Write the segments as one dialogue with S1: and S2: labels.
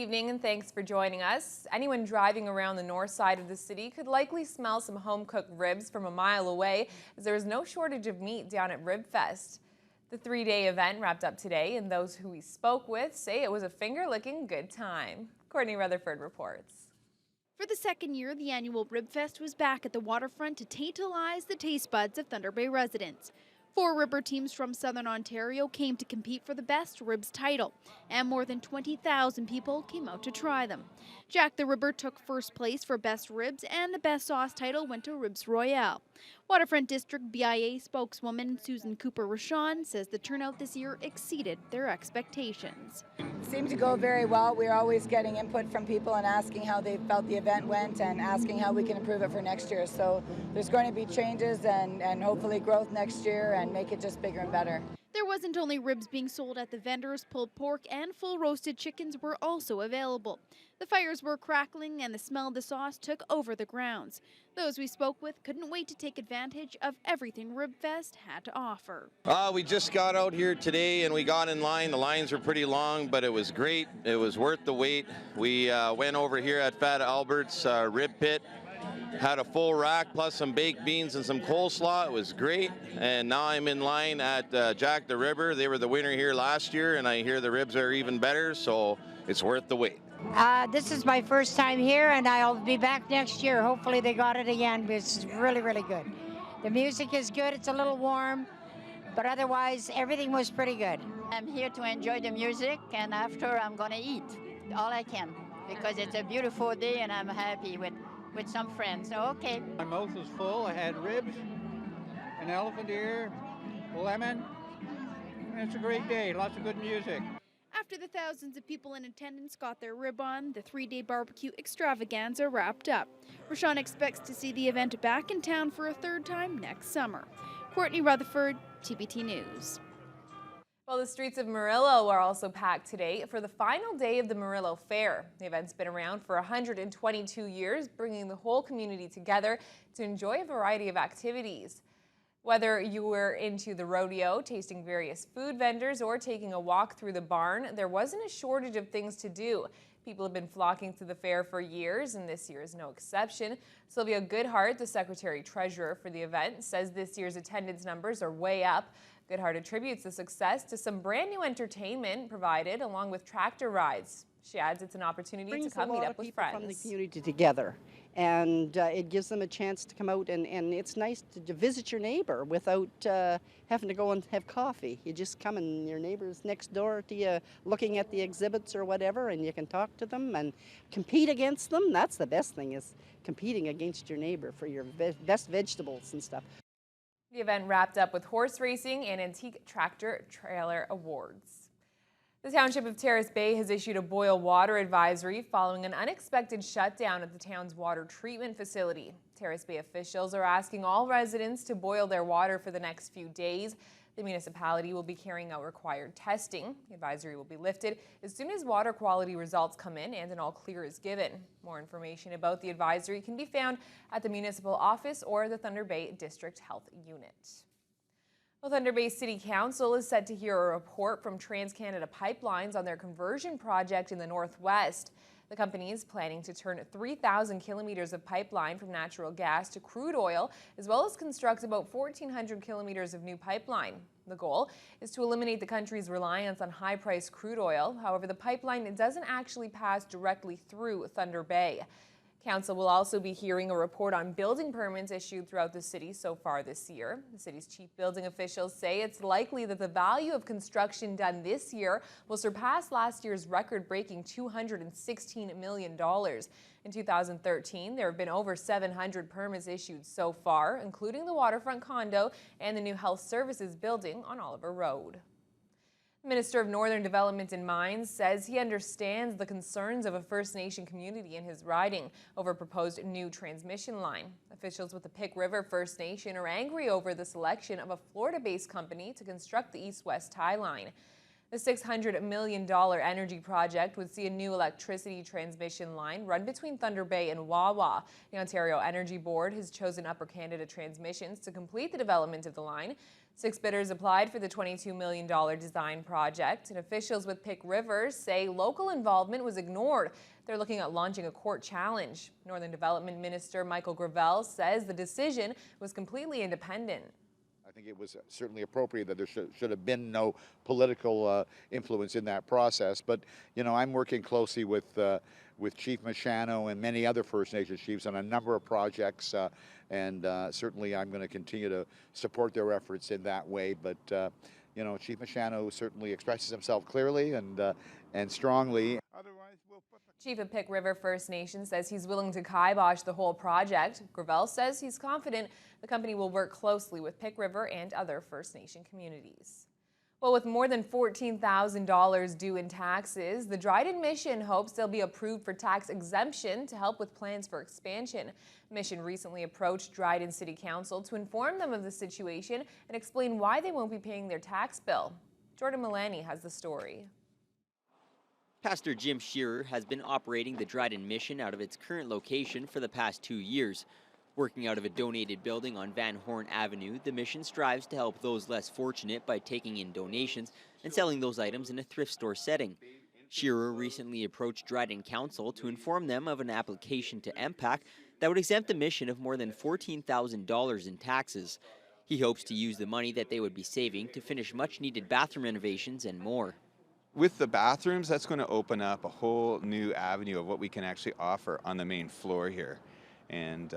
S1: evening and thanks for joining us. Anyone driving around the north side of the city could likely smell some home-cooked ribs from a mile away, as there is no shortage of meat down at Ribfest. The three-day event wrapped up today, and those who we spoke with say it was a finger-licking good time. Courtney Rutherford reports.
S2: For the second year, the annual Ribfest was back at the waterfront to tantalize the taste buds of Thunder Bay residents. 4 ribber teams from Southern Ontario came to compete for the Best Ribs title, and more than 20,000 people came out to try them. Jack the Ribber took first place for Best Ribs, and the Best Sauce title went to Ribs Royale. Waterfront District BIA spokeswoman Susan Cooper-Rochon says the turnout this year exceeded their expectations.
S3: It seemed to go very well. We're always getting input from people and asking how they felt the event went and asking how we can improve it for next year. So there's going to be changes and hopefully growth next year and make it just bigger and better.
S2: There wasn't only ribs being sold at the vendors, pulled pork and full roasted chickens were also available. The fires were crackling and the smell of the sauce took over the grounds. Those we spoke with couldn't wait to take advantage of everything Ribfest had to offer.
S4: We just got out here today and we got in line. The lines were pretty long, but it was great. It was worth the wait. We went over here at Fat Albert's rib pit. Had a full rack plus some baked beans and some coleslaw. It was great. And now I'm in line at Jack the Ribber. They were the winner here last year, and I hear the ribs are even better, so it's worth the wait.
S5: This is my first time here, and I'll be back next year. Hopefully they got it again, but it's really, really good. The music is good. It's a little warm, but otherwise everything was pretty good.
S6: I'm here to enjoy the music, and after I'm going to eat all I can because it's a beautiful day and I'm happy with some friends. So, okay.
S7: My mouth was full. I had ribs, an elephant ear, lemon, and it's a great day. Lots of good music.
S2: After the thousands of people in attendance got their rib on, the 3-day barbecue extravaganza wrapped up. Rochon expects to see the event back in town for a third time next summer. Courtney Rutherford, TBT News.
S1: Well, the streets of Murillo are also packed today for the final day of the Murillo Fair. The event's been around for 122 years, bringing the whole community together to enjoy a variety of activities. Whether you were into the rodeo, tasting various food vendors, or taking a walk through the barn, there wasn't a shortage of things to do. People have been flocking to the fair for years, and this year is no exception. Sylvia Goodhart, the Secretary-Treasurer for the event, says this year's attendance numbers are way up. Goodhart attributes the success to some brand new entertainment provided along with tractor rides. She adds it's an opportunity to come meet up with friends.
S8: From the community together, and it gives them a chance to come out and it's nice to visit your neighbor without having to go and have coffee. You just come and your neighbor's next door to you looking at the exhibits or whatever, and you can talk to them and compete against them. That's the best thing, is competing against your neighbor for your best vegetables and stuff.
S1: The event wrapped up with horse racing and antique tractor trailer awards. The Township of Terrace Bay has issued a boil water advisory following an unexpected shutdown at the town's water treatment facility. Terrace Bay officials are asking all residents to boil their water for the next few days. The municipality will be carrying out required testing. The advisory will be lifted as soon as water quality results come in and an all clear is given. More information about the advisory can be found at the municipal office or the Thunder Bay District Health Unit. Well, Thunder Bay City Council is set to hear a report from TransCanada Pipelines on their conversion project in the Northwest. The company is planning to turn 3,000 kilometers of pipeline from natural gas to crude oil, as well as construct about 1,400 kilometers of new pipeline. The goal is to eliminate the country's reliance on high-priced crude oil. However, the pipeline doesn't actually pass directly through Thunder Bay. Council will also be hearing a report on building permits issued throughout the city so far this year. The city's chief building officials say it's likely that the value of construction done this year will surpass last year's record-breaking $216 million. In 2013, there have been over 700 permits issued so far, including the waterfront condo and the new health services building on Oliver Road. Minister of Northern Development and Mines says he understands the concerns of a First Nation community in his riding over a proposed new transmission line. Officials with the Pick River First Nation are angry over the selection of a Florida-based company to construct the EastWest Tie line. The $600 million energy project would see a new electricity transmission line run between Thunder Bay and Wawa. The Ontario Energy Board has chosen Upper Canada Transmissions to complete the development of the line. 6 bidders applied for the $22 million design project, and officials with Pick River say local involvement was ignored. They're looking at launching a court challenge. Northern Development Minister Michael Gravel says the decision was completely independent.
S9: I think it was certainly appropriate that there should have been no political influence in that process. But, you know, I'm working closely with Chief Machano and many other First Nations chiefs on a number of projects, and certainly I'm going to continue to support their efforts in that way. But, you know, Chief Machano certainly expresses himself clearly and strongly.
S1: Chief of Pick River First Nation says he's willing to kibosh the whole project. Gravel says he's confident the company will work closely with Pick River and other First Nation communities. Well, with more than $14,000 due in taxes, the Dryden Mission hopes they'll be approved for tax exemption to help with plans for expansion. Mission recently approached Dryden City Council to inform them of the situation and explain why they won't be paying their tax bill. Jordan Milani has the story.
S10: Pastor Jim Shearer has been operating the Dryden Mission out of its current location for the past 2 years. Working out of a donated building on Van Horn Avenue, the mission strives to help those less fortunate by taking in donations and selling those items in a thrift store setting. Shearer recently approached Dryden Council to inform them of an application to MPAC that would exempt the mission of more than $14,000 in taxes. He hopes to use the money that they would be saving to finish much-needed bathroom renovations and more.
S11: With the bathrooms, that's going to open up a whole new avenue of what we can actually offer on the main floor here. And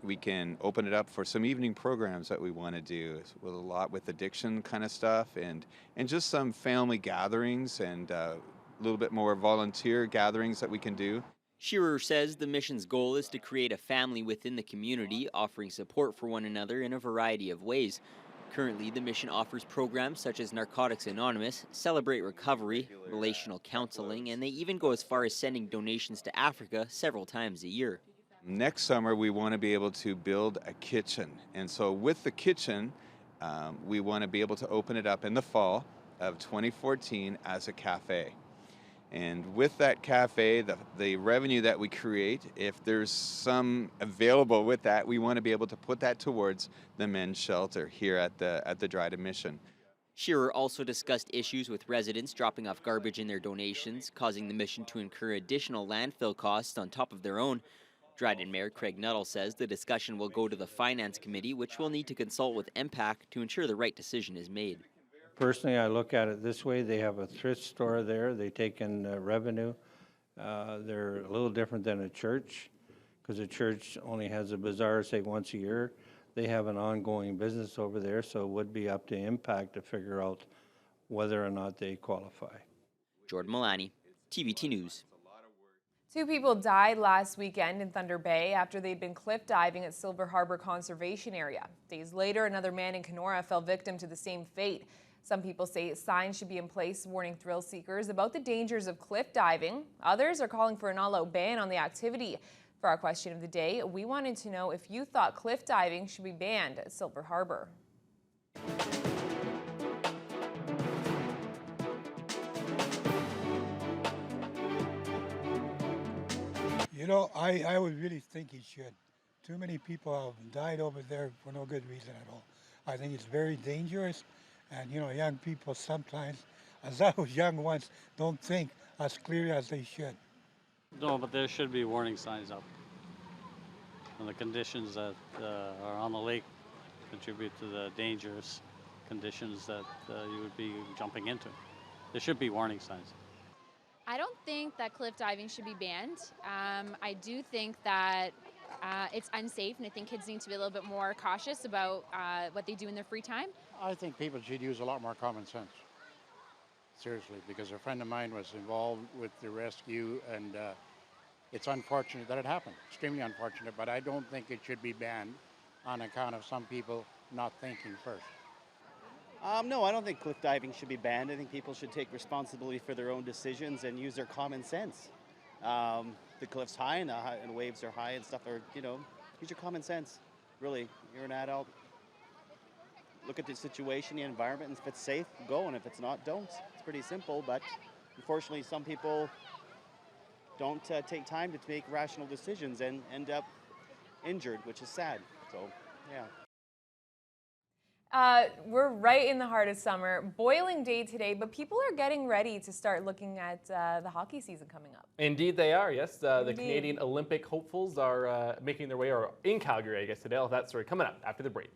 S11: we can open it up for some evening programs that we want to do with a lot with addiction kind of stuff and just some family gatherings and a little bit more volunteer gatherings that we can do.
S10: Shearer says the mission's goal is to create a family within the community, offering support for one another in a variety of ways. Currently, the mission offers programs such as Narcotics Anonymous, Celebrate Recovery, relational counseling, and they even go as far as sending donations to Africa several times a year.
S11: Next summer, we want to be able to build a kitchen. And so with the kitchen, we want to be able to open it up in the fall of 2014 as a cafe. And with that cafe, the revenue that we create, if there's some available with that, we want to be able to put that towards the men's shelter here at the Dryden Mission.
S10: Shearer also discussed issues with residents dropping off garbage in their donations, causing the mission to incur additional landfill costs on top of their own. Dryden Mayor Craig Nuttall says the discussion will go to the Finance Committee, which will need to consult with MPAC to ensure the right decision is made.
S12: Personally, I look at it this way. They have a thrift store there. They take in revenue. They're a little different than a church because a church only has a bazaar, say, once a year. They have an ongoing business over there, so it would be up to MPAC to figure out whether or not they qualify.
S10: Jordan Milani, TBT News.
S1: 2 people died last weekend in Thunder Bay after they'd been cliff diving at Silver Harbor Conservation Area. Days later, another man in Kenora fell victim to the same fate. Some people say signs should be in place warning thrill seekers about the dangers of cliff diving. Others are calling for an all-out ban on the activity. For our question of the day, we wanted to know if you thought cliff diving should be banned at Silver Harbor.
S13: You know, I would really think he should. Too many people have died over there for no good reason at all. I think it's very dangerous. And, you know, young people sometimes, as those young ones, don't think as clearly as they should.
S14: No, but there should be warning signs up. And the conditions that are on the lake contribute to the dangerous conditions that you would be jumping into. There should be warning signs.
S15: I don't think that cliff diving should be banned. I do think that it's unsafe, and I think kids need to be a little bit more cautious about what they do in their free time.
S16: I think people should use a lot more common sense. Seriously, because a friend of mine was involved with the rescue, and it's unfortunate that it happened, extremely unfortunate, but I don't think it should be banned on account of some people not thinking first.
S17: No, I don't think cliff diving should be banned. I think people should take responsibility for their own decisions and use their common sense. The cliff's high and the waves are high and stuff, or, you know, use your common sense. Really, you're an adult. look at the situation, the environment, and if it's safe, go, and if it's not, don't. It's pretty simple, but unfortunately some people don't take time to make rational decisions and end up injured, which is sad. So, yeah.
S1: We're right in the heart of summer, boiling day today, but people are getting ready to start looking at the hockey season coming up.
S18: Indeed they are, yes. The
S1: Indeed.
S18: Canadian Olympic hopefuls are making their way, or in Calgary, I guess, today. I'll have that story coming up after the break.